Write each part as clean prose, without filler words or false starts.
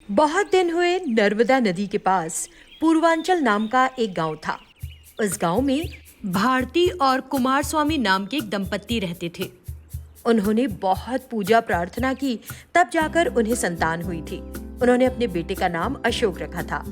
बहुत दिन हुए नर्मदा नदी के पास पूर्वांचल नाम का एक गांव था। उस गांव में भारती और कुमार स्वामी नाम के एक दंपत्ति रहते थे। उन्होंने बहुत पूजा प्रार्थना की, तब जाकर उन्हें संतान हुई थी। उन्होंने अपने बेटे का नाम अशोक रखा था।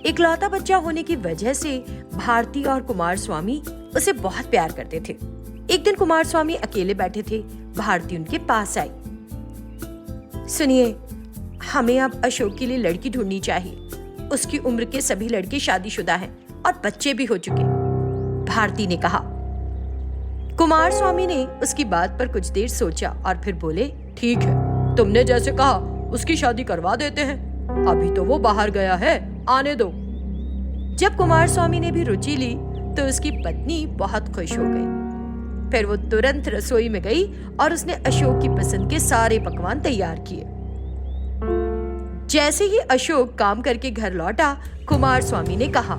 इकलौता बच्चा होने की वजह से भारती और कुमार स्वामी उसे बहुत प्यार करते थे। एक दिन कुमार स्वामी अकेले बैठे थे। भारती उनके पास आई। सुनिए, हमें अब अशोक के लिए लड़की ढूंढनी चाहिए। उसकी उम्र के सभी लड़के शादीशुदा हैं और बच्चे भी हो चुके। भारती ने कहा। कुमार स्वामी ने उसकी बात पर कुछ देर सोचा और फिर बोले, ठीक है, तुमने जैसे कहा उसकी शादी करवा देते हैं। अभी तो वो बाहर गया है, आने दो। जब कुमार स्वामी ने भी रुचि ली तो उसकी पत्नी बहुत खुश हो गई। फिर वो तुरंत रसोई में गई और उसने अशोक की पसंद के सारे पकवान तैयार किए। जैसे ही अशोक काम करके घर लौटा, कुमार स्वामी ने कहा,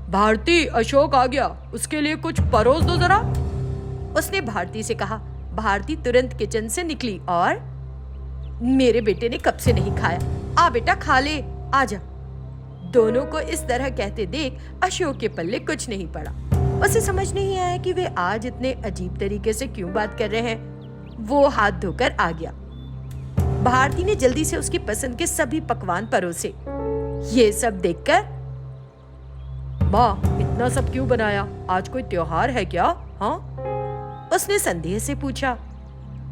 भारती, अशोक आ गया, उसके लिए कुछ परोस दो जरा। उसने भारती से कहा। भारती तुरंत किचन से निकली और मेरे बेटे ने कब से नहीं खाया, आ बेटा खा ले, आजा। दोनों को इस तरह कहते देख अशोक के पल्ले कुछ नहीं पड़ा। उसे समझ नहीं आया कि वे आज इतने अजीब तरीके से क्यों बात कर रहे हैं। वो हाथ धोकर आ गया। भारती ने जल्दी से उसकी पसंद के सभी पकवान परोसे। ये सब देखकर, माँ, इतना सब क्यों बनाया? आज कोई त्योहार है क्या? हाँ? उसने संदेह से पूछा।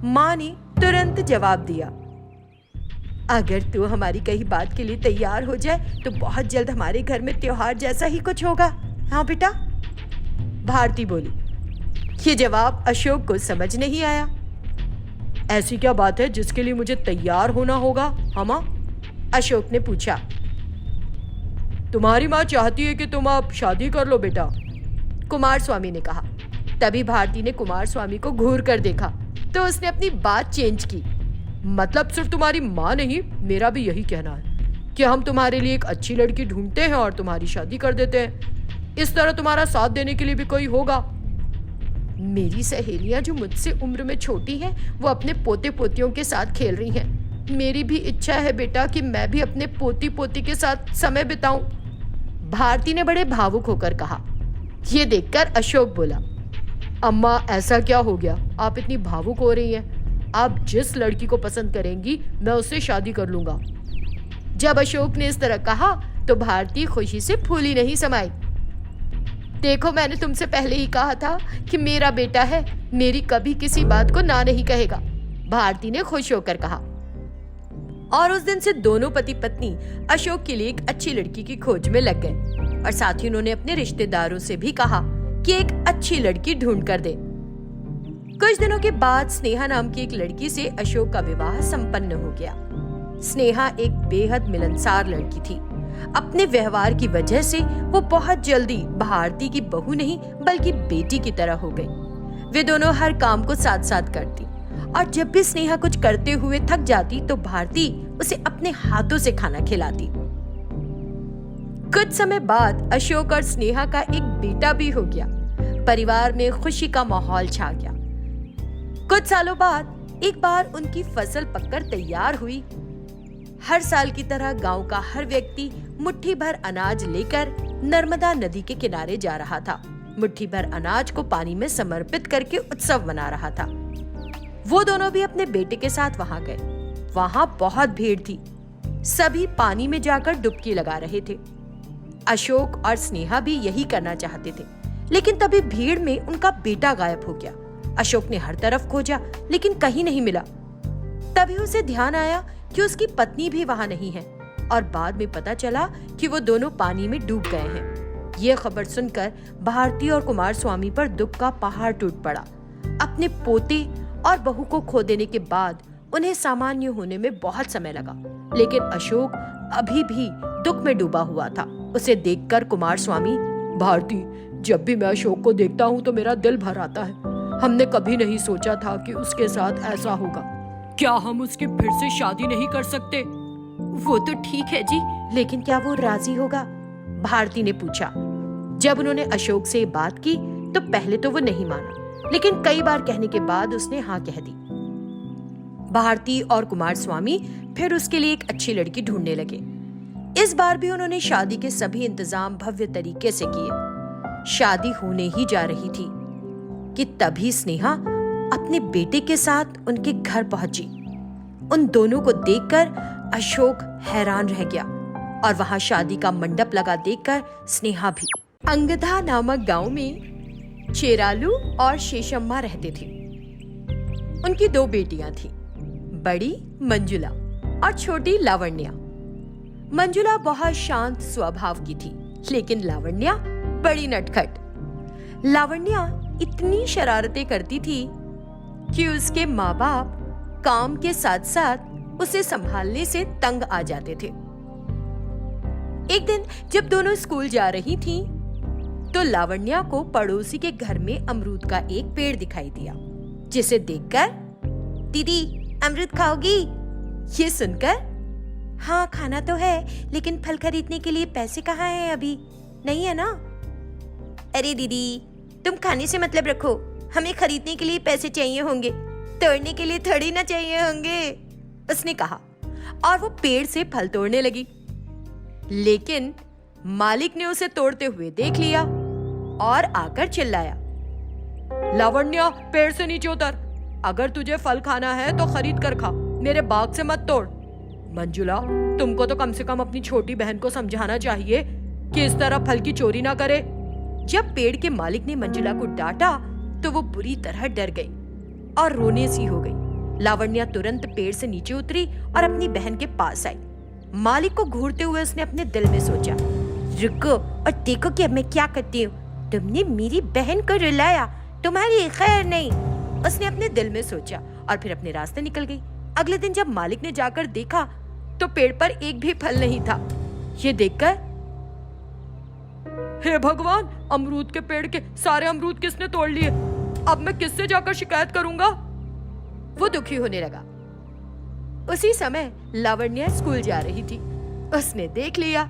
माँ ने तुरंत जवाब दिया, अगर तू हमारी कही बात के लिए तैयार हो जाए तो बहुत जल्द हमारे घर में त्योहार जैसा ही कुछ होगा। हाँ बेटा? भारती बोली। ये जवाब अशोक को समझ नहीं आया। ऐसी क्या बात है जिसके लिए मुझे तैयार होना होगा? हाँ माँ? अशोक ने पूछा। तुम्हारी माँ चाहती है कि तुम अब शादी कर लो बेटा, कुमार स्वामी ने कहा। तभी भारती ने कुमार स्वामी को घूर कर देखा तो उसने अपनी बात चेंज की। मतलब सिर्फ तुम्हारी माँ नहीं, मेरा भी यही कहना है कि हम तुम्हारे लिए एक अच्छी लड़की ढूंढते हैं और तुम्हारी शादी कर देते हैं। इस तरह तुम्हारा साथ देने के लिए भी कोई होगा। मेरी सहेलियां जो मुझसे उम्र में छोटी हैं, वो अपने पोते पोतियों के साथ खेल रही हैं। मेरी भी इच्छा है बेटा कि मैं भी अपने पोती पोती के साथ समय बिताऊं, भारती ने बड़े भावुक होकर कहा। ये देखकर अशोक बोला, अम्मा, ऐसा क्या हो गया? आप इतनी भावुक हो रही हैं। आप जिस लड़की को पसंद करेंगी मैं उससे शादी कर लूंगा। जब अशोक ने इस तरह कहा तो भारती खुशी से फूली नहीं समाई। देखो, मैंने तुमसे पहले ही कहा था कि मेरा बेटा है, मेरी कभी किसी बात को ना नहीं कहेगा, भारती ने खुश होकर कहा। और उस दिन से दोनों पति पत्नी अशोक के लिए एक अच्छी लड़की की खोज में लग गए और साथ ही उन्होंने अपने रिश्तेदारों से भी कहा कि एक अच्छी लड़की ढूंढ कर दे। कुछ दिनों के बाद स्नेहा नाम की एक लड़की से अशोक का विवाह संपन्न हो गया। स्नेहा एक बेहद मिलनसार लड़की थी। अपने व्यवहार की वजह से वो बहुत जल्दी भारती की बहू नहीं बल्कि बेटी की तरह हो गई। वे दोनों हर काम को साथ साथ करती और जब भी स्नेहा कुछ करते हुए थक जाती तो भारती उसे अपने हाथों से खाना खिलाती। कुछ समय बाद अशोक और स्नेहा का एक बेटा भी हो गया। परिवार में खुशी का माहौल छा गया। कुछ सालों बाद एक बार उनकी फसल पककर तैयार हुई। हर साल की तरह गांव का हर व्यक्ति मुट्ठी भर अनाज लेकर नर्मदा नदी के किनारे जा रहा था। मुट्ठी भर अनाज को पानी में समर्पित करके उत्सव मना रहा था। वो दोनों भी अपने बेटे के साथ वहां गए। वहां बहुत भीड़ थी। सभी पानी में जाकर डुबकी लगा रहे थे। अशोक और स्नेहा भी यही करना चाहते थे, लेकिन तभी भीड़ में उनका बेटा गायब हो गया। अशोक ने हर तरफ खोजा लेकिन कहीं नहीं मिला। तभी उसे ध्यान आया कि उसकी पत्नी भी वहां नहीं है और बाद में पता चला कि वो दोनों पानी में डूब गए हैं। ये खबर सुनकर भारती और कुमार स्वामी पर दुख का पहाड़ टूट पड़ा। अपने पोते और बहू को खो देने के बाद उन्हें सामान्य होने में बहुत समय लगा, लेकिन अशोक अभी भी दुख में डूबा हुआ था। उसे देखकर कुमार स्वामी, भारती, जब भी मैं अशोक को देखता हूँ तो मेरा दिल भर आता है। हमने कभी नहीं सोचा था कि उसके साथ ऐसा होगा। क्या हम उसकी फिर से शादी नहीं कर सकते? वो तो ठीक है जी, लेकिन क्या वो राजी होगा? भारती ने पूछा। जब उन्होंने अशोक से बात की तो पहले तो वो नहीं माना, लेकिन कई बार कहने के बाद उसने हाँ कह दी। भारती और कुमार स्वामी फिर उसके लिए एक अच्छी लड़की ढूंढने लगे। इस बार भी उन्होंने शादी के सभी इंतजाम भव्य तरीके से किए। शादी होने ही जा रही थी कि तभी स्नेहा अपने बेटे के साथ उनके घर पहुंची। उन दोनों को देखकर अशोक हैरान रह गया और वहां शादी का मंडप लगा देखकर स्नेहा भी। अंगधा नामक गांव में चेरालू और शेषम्मा रहते थे। उनकी 2 बेटियां थीं, बड़ी मंजुला और छोटी लावण्या। मंजुला बहुत शांत स्वभाव की थी, लेकिन लावण्या बड़ी नटखट। लावण्या इतनी शरारतें करती थी कि उसके माँ बाप काम के साथ साथ उसे संभालने से तंग आ जाते थे। एक दिन जब दोनों स्कूल जा रही थीं, तो लावण्या को पड़ोसी के घर में अमरूद का एक पेड़ दिखाई दिया, जिसे देखकर, दीदी अमरूद खाओगी? ये सुनकर, हाँ खाना तो है, लेकिन फल खरीदने के लिए पैसे कहाँ हैं अभी? नहीं है ना? अरे दीदी तुम खाने से मतलब रखो, हमें खरीदने के लिए पैसे चाहिए होंगे, तोड़ने के लिए थोड़ी ना चाहिए होंगे, उसने कहा और वो पेड़ से फल तोड़ने लगी। लेकिन मालिक ने उसे तोड़ते हुए देख लिया और आकर चिल्लाया, लावण्या पेड़ से नीचे उतर, अगर तुझे फल खाना है तो खरीद कर खा, मेरे बाग से मत तोड़। मंजुला तुमको तो कम से कम अपनी छोटी बहन को समझाना चाहिए कि इस तरह फल की चोरी ना करे। जब पेड़ के मालिक ने मंजुला को डांटा तो वो बुरी तरह डर गई और रोने सी हो गई। लावण्या तुरंत पेड़ से नीचे उतरी और अपनी बहन के पास आई। मालिक को घूरते हुए उसने अपने दिल में सोचा, रुको और देखो कि अब मैं क्या करती हूँ, तुमने मेरी बहन को रुलाया, तुम्हारी खैर नहीं, उसने अपने दिल में सोचा और फिर अपने रास्ते निकल गई। अगले दिन जब मालिक ने जाकर देखा तो पेड़ पर एक भी फल नहीं था। ये देखकर, हे भगवान, अमरूद के पेड़ के सारे अमरूद किसने तोड़ लिए? अब मैं किससे जाकर शिकायत करूंगा? वो दुखी होने लगा। उसी समय लावण्या स्कूल जा रही थी। उसने देख लिया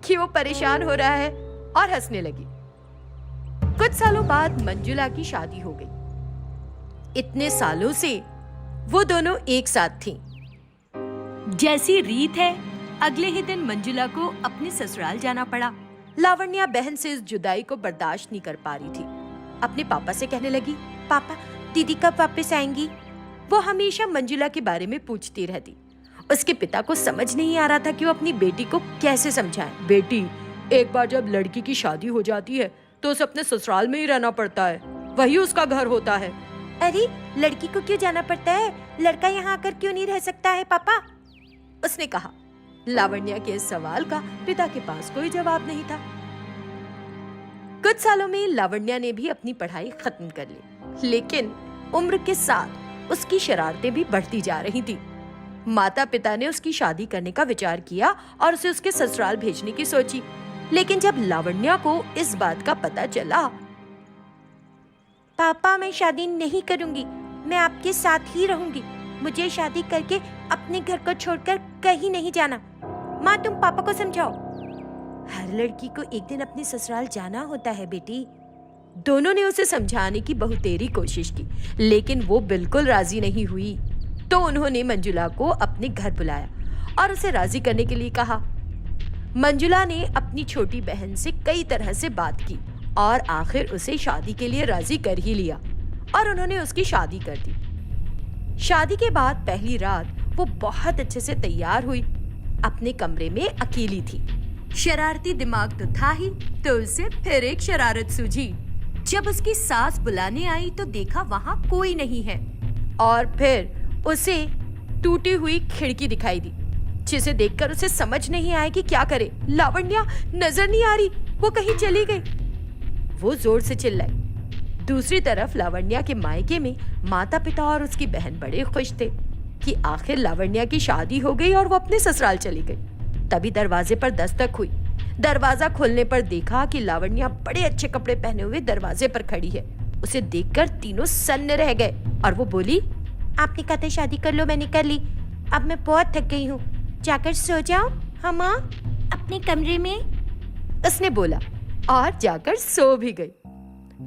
कि वो परेशान हो रहा है और हंसने लगी। कुछ सालों बाद मंजुला की शादी हो गई। इतने सालों से वो दोनों एक साथ थीं। जैसी रीत है, अगले ही दिन मंजुला को अपने ससुराल जाना पड़ा। लावण्या बहन से इस जुदाई को बर्दाश्त नहीं कर पा रही थी। अपने पापा से कहने लगी, पापा दीदी कब वापस आएंगी? वो हमेशा मंजुला के बारे में पूछती रहती। उसके पिता को समझ नहीं आ रहा था कि वो अपनी बेटी को कैसे समझाए। बेटी, एक बार जब लड़की की शादी हो जाती है तो उसे अपने ससुराल में ही रहना पड़ता है, वही उसका घर होता है। अरे लड़की को क्यों जाना पड़ता है? लड़का यहाँ आकर क्यों नहीं रह सकता है पापा? उसने कहा। लावण्या के इस सवाल का पिता के पास कोई जवाब नहीं था। कुछ सालों में लावण्या ने भी अपनी पढ़ाई खत्म कर ली, लेकिन उम्र के साथ उसकी शरारतें भी बढ़ती जा रही थी। माता पिता ने उसकी शादी करने का विचार किया और उसे उसके ससुराल भेजने की सोची, लेकिन जब लावण्या को इस बात का पता चला, पापा मैं शादी नहीं करूंगी, मैं आपके साथ ही रहूंगी, मुझे शादी करके अपने घर को छोड़कर कहीं नहीं जाना। माँ तुम पापा को समझाओ। हर लड़की को एक दिन अपने ससुराल जाना होता है बेटी। दोनों ने उसे समझाने की बहुतेरी कोशिश की, लेकिन वो बिल्कुल राजी नहीं हुई। तो उन्होंने मंजुला को अपने घर बुलाया और उसे राजी करने के लिए कहा। मंजुला ने अपनी छोटी बहन से कई तरह से बात की और आखिर उसे शादी के लिए राजी कर ही लिया और उन्होंने उसकी शादी कर दी। शादी के बाद पहली रात वो बहुत अच्छे से तैयार हुई। अपने कमरे में अकेली थी। शरारती दिमाग तो था ही, तो उसे फिर एक शरारत सूझी। जब उसकी सास बुलाने आई तो देखा वहां कोई नहीं है और फिर उसे टूटी हुई खिड़की दिखाई दी, जिसे देखकर उसे समझ नहीं आया कि क्या करे। लावण्या नजर नहीं आ रही, वो कहीं चली गई। वो जोर से चिल्लाई। दूसरी तरफ लावण्या के मायके में माता पिता और उसकी बहन बड़े खुश थे कि आखिर लावण्या की शादी हो गई और वो अपने ससुराल चली गई। तभी दरवाजे पर दस्तक हुई। दरवाजा खोलने पर देखा कि लावण्या बड़े अच्छे कपड़े पहने हुए दरवाजे पर खड़ी है। उसे देखकर तीनों सन्न रह गए और वो बोली, आपने कहा था शादी कर लो, मैंने कर ली। अब मैं बहुत थक गई हूँ, जाकर सो जाओ हम अपने कमरे में, उसने बोला और जाकर सो भी गई।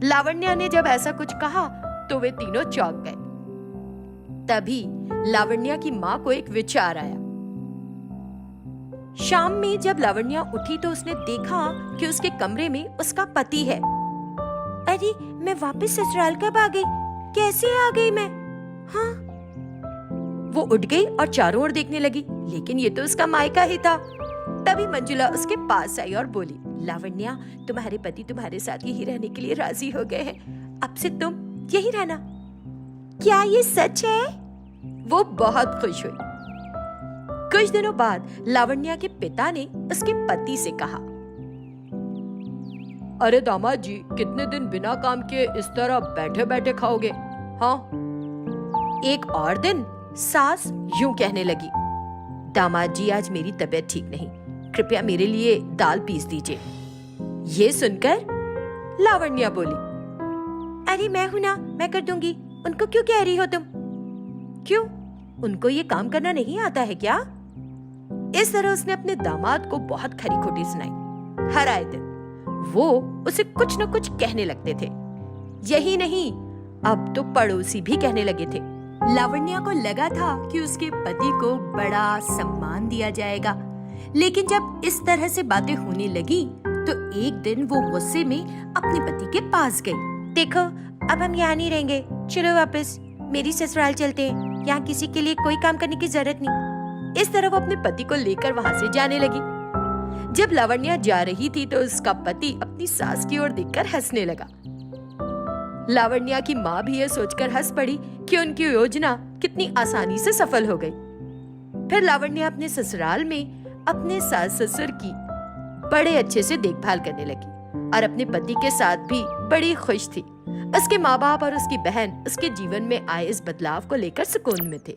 लावण्या ने जब ऐसा कुछ कहा तो वे तीनों चौंक गए। तभी लावण्या की माँ को एक विचार आया। शाम में जब लावण्या उठी तो उसने देखा कि उसके कमरे में उसका पति है। अरे, मैं वापस ससुराल कब आ गई? कैसे आ गई मैं? हाँ। वो उठ गई और चारों ओर देखने लगी, लेकिन ये तो उसका मायका ही था। तभी मंजुला उसके पास आई और बोली, लावण्या, तुम्हारे पति तुम्हारे साथ यही रहने के लिए राजी हो गए हैं। अब से तुम यही रहना। क्या ये सच है? वो बहुत खुश हुई। कुछ दिनों बाद लावण्या के पिता ने उसके पति से कहा, अरे दामाद जी, कितने दिन बिना काम के इस तरह बैठे बैठे खाओगे? हाँ। एक और दिन सास यूं कहने लगी, दामाद जी, आज मेरी तबीयत ठीक नहीं, कृपया मेरे लिए दाल पीस दीजिए। ये सुनकर लावण्या बोली, अरे मैं हूं ना, मैं कर दूंगी। उनको क्यों कह रही हो तुम? क्यों, उनको ये काम करना नहीं आता है क्या? इस तरह उसने अपने दामाद को बहुत खरी खोटी सुनाई। हर आए दिन वो उसे कुछ न कुछ कहने लगते थे। यही नहीं, अब तो पड़ोसी भी कहने लगे थे। लावण्या को लगा था कि उसके पति को बड़ा सम्मान दिया जाएगा, लेकिन जब इस तरह से बातें होने लगी तो एक दिन वो गुस्से में अपने पति के पास गई। देखो, अब हम यहाँ नहीं रहेंगे, चलो वापस मेरी ससुराल चलते हैं, यहाँ किसी के लिए कोई काम करने की जरूरत नहीं। इस तरह वो अपने पति को लेकर वहाँ से जाने लगी। जब लावण्या जा रही थी तो उसका पति अपनी सास की ओर देखकर हंसने लगा। लावण्या की माँ भी यह सोचकर हंस पड़ी कि उनकी योजना कितनी आसानी से सफल हो गई। फिर लावण्या अपने ससुराल में अपने सास ससुर की बड़े अच्छे से देखभाल करने लगी और अपने पति के साथ भी बड़ी खुश थी। उसके माँ बाप और उसकी बहन उसके जीवन में आए इस बदलाव को लेकर सुकून में थे।